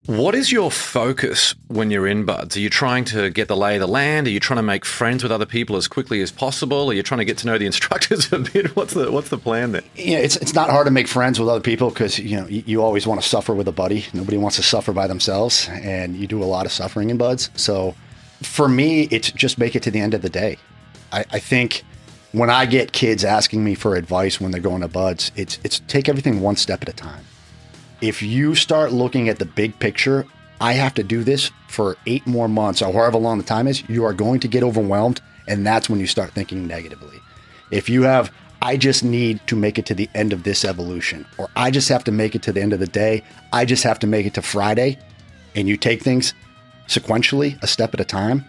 What is your focus when you're in buds? Are you trying to get the lay of the land? Are you trying to make friends with other people as quickly as possible? Are you trying to get to know the instructors a bit? What's the plan there? Yeah, it's not hard to make friends with other people because you always want to suffer with a buddy. Nobody wants to suffer by themselves, and you do a lot of suffering in buds. So for me, it's just make it to the end of the day. I think when I get kids asking me for advice when they're going to buds, it's take everything one step at a time. If you start looking at the big picture, I have to do this for 8 more months or however long the time is, you are going to get overwhelmed. And that's when you start thinking negatively. If you have, I just need to make it to the end of this evolution, or I just have to make it to the end of the day. I just have to make it to Friday. And you take things sequentially, a step at a time.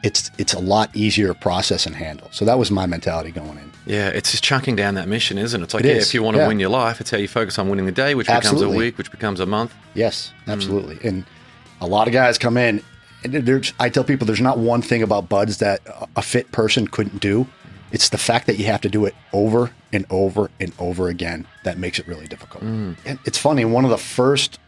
It's a lot easier to process and handle. So that was my mentality going in. Yeah, it's just chunking down that mission, isn't it? It's like, if you want to win your life, it's how you focus on winning the day, which becomes a week, which becomes a month. Yes, absolutely. And a lot of guys come in, and I tell people there's not one thing about buds that a fit person couldn't do. It's the fact that you have to do it over and over and over again that makes it really difficult. And it's funny, one of the first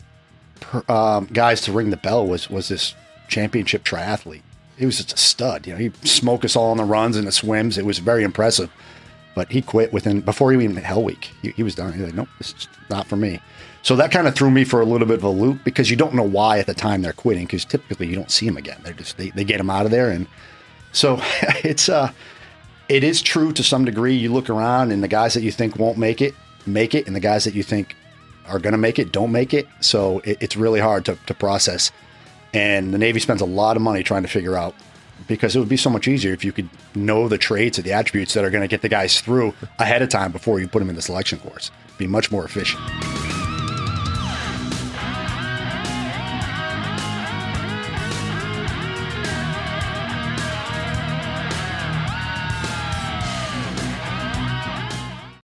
guys to ring the bell was this championship triathlete. He was just a stud. He'd smoke us all on the runs and the swims. It was very impressive. But he quit before he even hit Hell Week. He was done. He was like, nope, this is not for me. So that kind of threw me for a little bit of a loop because you don't know why at the time they're quitting, because typically you don't see them again. They get them out of there. And so it is true to some degree. You look around and the guys that you think won't make it, and the guys that you think are going to make it, don't make it. So it's really hard to process. And the Navy spends a lot of money trying to figure out, because it would be so much easier if you could know the traits or the attributes that are going to get the guys through ahead of time before you put them in the selection course. It'd be much more efficient.